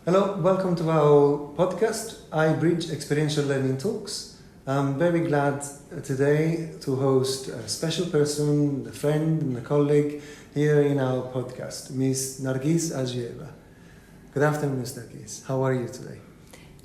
Hello, welcome to our podcast, IBridge Experiential Learning Talks. I'm very glad today to host a special person, a friend and a colleague here in our podcast, Miss Nargiz Hajiyeva. Good afternoon, Miss Nargiz. How are you today?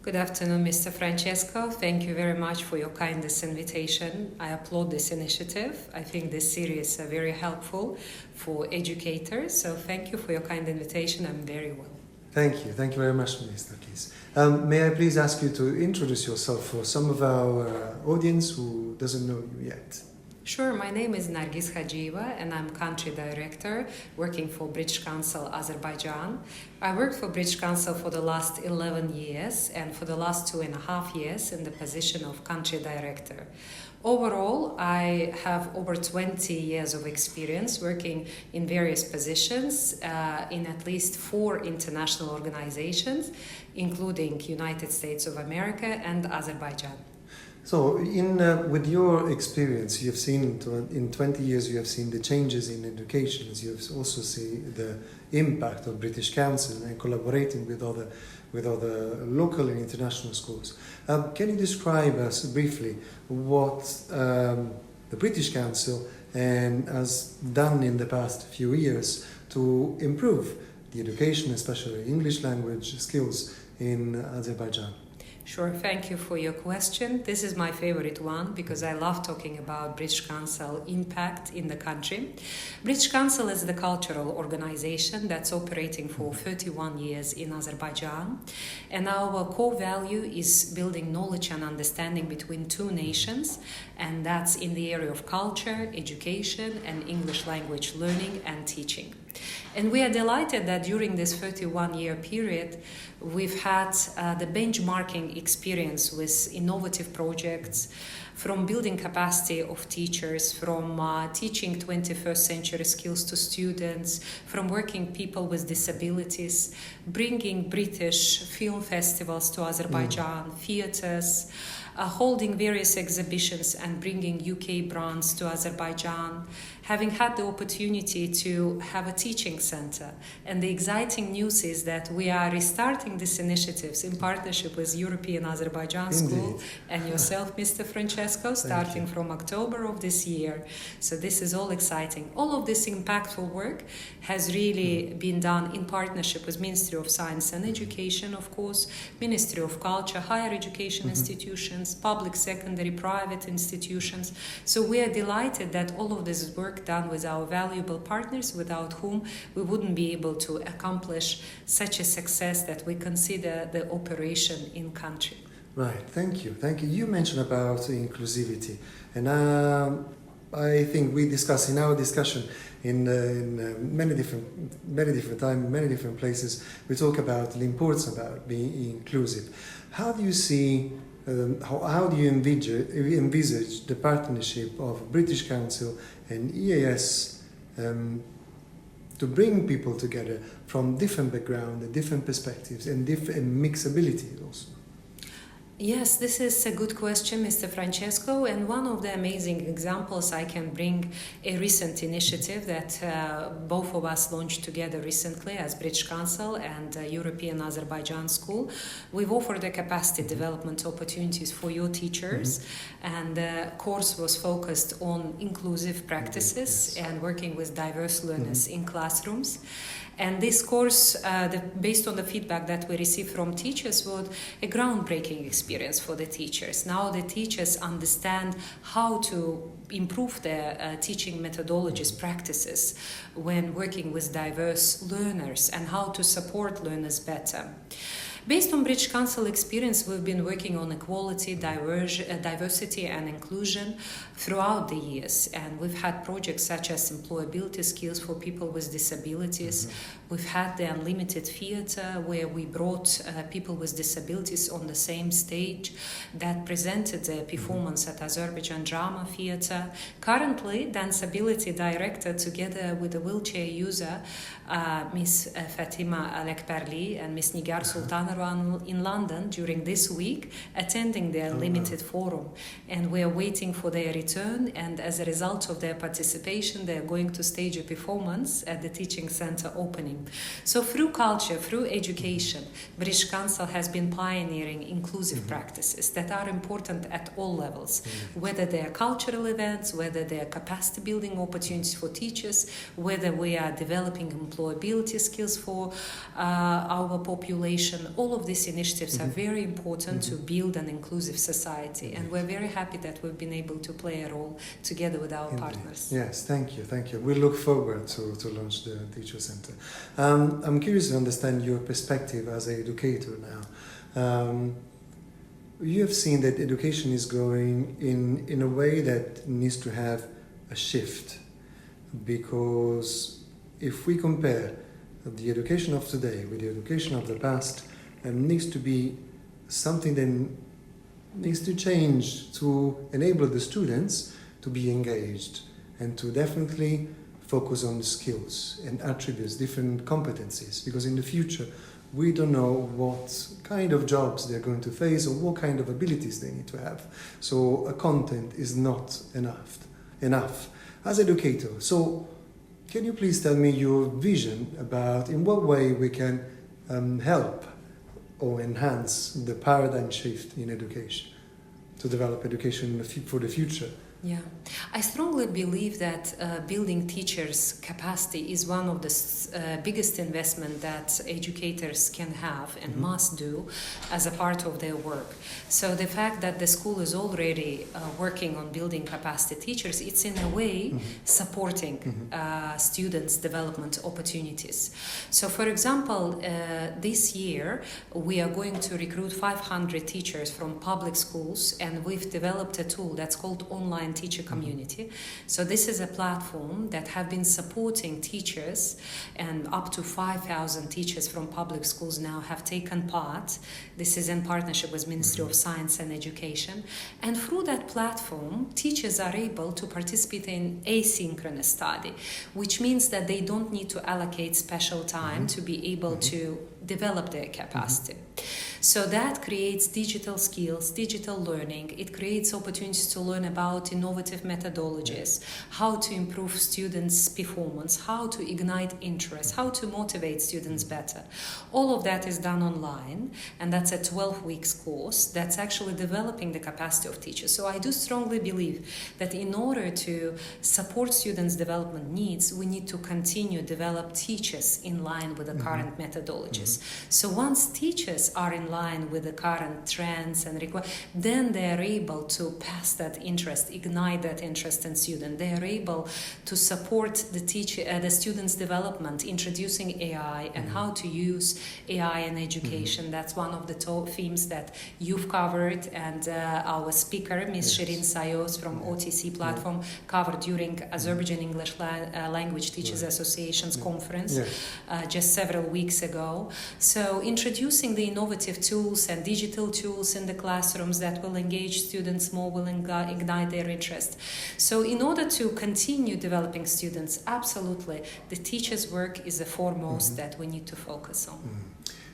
Good afternoon, Mr. Francesco. Thank you very much for your kindest invitation. I applaud this initiative. I think this series is very helpful for educators. So thank you for your kind invitation. I'm very well. Thank you. Thank you very much, Ms. Nargiz. May I please ask you to introduce yourself for some of our audience who doesn't know you yet? Sure, my name is Nargiz Hajiyeva and I'm country director working for British Council Azerbaijan. I worked for British Council for the last 11 years and for the last 2.5 years in the position of country director. Overall, I have over 20 years of experience working in various positions in at least 4 international organizations, including United States of America and Azerbaijan. So, with your experience, you have seen in 20 years, you have seen the changes in education. You have also seen the impact of British Council and collaborating with other local and international schools. Can you describe us briefly what the British Council has done in the past few years to improve the education, especially English language skills in Azerbaijan? Sure, thank you for your question. This is my favorite one because I love talking about British Council impact in the country. British Council is the cultural organization that's operating for 31 years in Azerbaijan. And our core value is building knowledge and understanding between two nations. And that's in the area of culture, education, and English language learning and teaching. And we are delighted that during this 31-year period, we've had the benchmarking experience with innovative projects, from building capacity of teachers, from teaching 21st century skills to students, from working people with disabilities, bringing British film festivals to Azerbaijan, theaters, holding various exhibitions and bringing UK brands to Azerbaijan, having had the opportunity to have a teaching center. And the exciting news is that we are restarting these initiatives in partnership with European Azerbaijan School and yourself, Mr. Francesco, starting from October of this year. So this is all exciting. All of this impactful work has really been done in partnership with Ministry of Science and Education, of course, Ministry of Culture, higher education institutions, public, secondary, private institutions. So we are delighted that all of this work done with our valuable partners, without whom we wouldn't be able to accomplish such a success that we consider the operation in country. Right, thank you. You mentioned about inclusivity, and I think we discussed in our discussion in many different times, many different places. We talk about the importance about being inclusive. How do you see? How do you envisage the partnership of British Council and EAS to bring people together from different backgrounds, different perspectives, and different mixability also? Yes, this is a good question, Mr. Francesco, and one of the amazing examples I can bring a recent initiative that both of us launched together recently as British Council and European Azerbaijan School. We've offered the capacity development opportunities for your teachers, and the course was focused on inclusive practices and working with diverse learners in classrooms. And this course, based on the feedback that we received from teachers, was a groundbreaking experience for the teachers. Now the teachers understand how to improve their teaching methodologies, practices when working with diverse learners and how to support learners better. Based on British Council experience, we've been working on equality, diversity and inclusion throughout the years. And we've had projects such as employability skills for people with disabilities. We've had the Unlimited Theatre, where we brought people with disabilities on the same stage that presented the performance at Azerbaijan Drama Theatre. Currently, Danceability Director, together with a wheelchair user, Miss Fatima Alekperli and Miss Nigar Sultanova, are in London during this week attending their limited forum, and we are waiting for their return, and as a result of their participation they are going to stage a performance at the teaching center opening. So through culture, through education, British Council has been pioneering inclusive practices that are important at all levels, whether they are cultural events, whether they are capacity building opportunities for teachers, whether we are developing employability skills for our population. All of these initiatives are very important to build an inclusive society, and we're very happy that we've been able to play a role together with our partners. Yes, thank you. We look forward to launch the Teacher Center. I'm curious to understand your perspective as an educator now. You have seen that education is going in a way that needs to have a shift, because if we compare the education of today with the education of the past, it needs to be something that needs to change to enable the students to be engaged and to definitely focus on skills and attributes, different competencies, because in the future we don't know what kind of jobs they're going to face or what kind of abilities they need to have. So a content is not enough as educator. So can you please tell me your vision about in what way we can help or enhance the paradigm shift in education to develop education for the future? Yeah, I strongly believe that building teachers' capacity is one of the biggest investment that educators can have and must do as a part of their work. So the fact that the school is already working on building capacity teachers, it's in a way supporting students' development opportunities. So for example, this year we are going to recruit 500 teachers from public schools, and we've developed a tool that's called Online Teacher Community. So this is a platform that have been supporting teachers, and up to 5,000 teachers from public schools now have taken part. This is in partnership with Ministry of Science and Education. And through that platform, teachers are able to participate in asynchronous study, which means that they don't need to allocate special time to be able to develop their capacity. So that creates digital skills, digital learning. It creates opportunities to learn about innovative methodologies, how to improve students' performance, how to ignite interest, how to motivate students better. All of that is done online, and that's a 12 weeks course that's actually developing the capacity of teachers. So I do strongly believe that in order to support students' development needs, we need to continue to develop teachers in line with the current methodologies. So once teachers are in line with the current trends and then they are able to pass that interest, ignite that interest in students. They are able to support the students' development, introducing AI and how to use AI in education. That's one of the themes that you've covered, and our speaker, Ms. Shirin Sayos from OTC platform, covered during Azerbaijan English Language Teachers Association's conference just several weeks ago. So introducing the innovative tools and digital tools in the classrooms that will engage students more, will ignite their interest. So in order to continue developing students, absolutely, the teacher's work is the foremost that we need to focus on.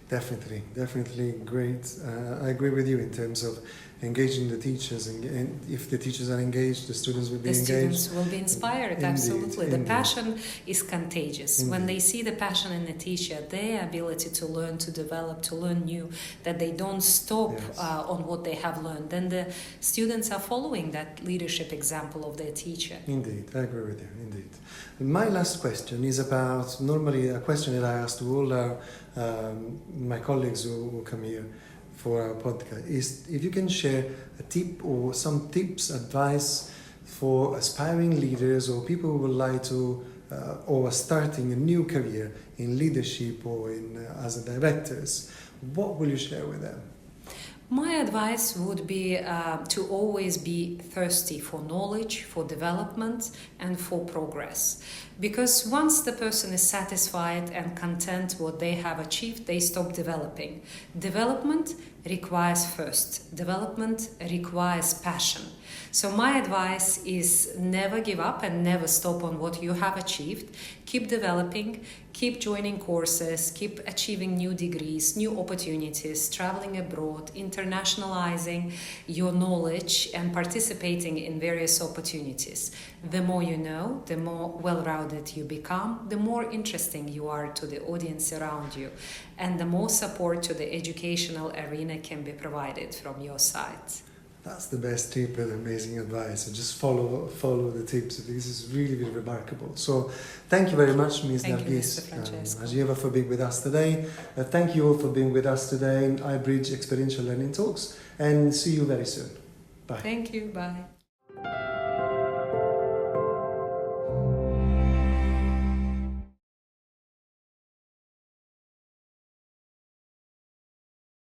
Definitely great. I agree with you in terms of engaging the teachers, and if the teachers are engaged, the students will be engaged. The students will be inspired, absolutely. The passion is contagious. Indeed. When they see the passion in the teacher, their ability to learn, to develop, to learn new, that they don't stop on what they have learned, then the students are following that leadership example of their teacher. Indeed, I agree with you, indeed. My last question is about, normally a question that I ask to all my colleagues who come here for our podcast, is if you can share a tip or some tips, advice for aspiring leaders or people who would like to or are starting a new career in leadership or in as directors. What will you share with them? My advice would be to always be thirsty for knowledge, for development, and for progress. Because once the person is satisfied and content what they have achieved, they stop developing. Development requires first. Development requires passion. So my advice is never give up and never stop on what you have achieved. Keep developing, keep joining courses, keep achieving new degrees, new opportunities, traveling abroad, internationalizing your knowledge and participating in various opportunities. The more you know, the more well-rounded you become, the more interesting you are to the audience around you, and the more support to the educational arena can be provided from your side. That's the best tip and amazing advice. So just follow the tips. This is really, really remarkable. So thank you very much, Ms. Nargiz Hajiyeva, for being with us today. Thank you all for being with us today in IBridge Experiential Learning Talks, and see you very soon. Bye. Thank you. Bye.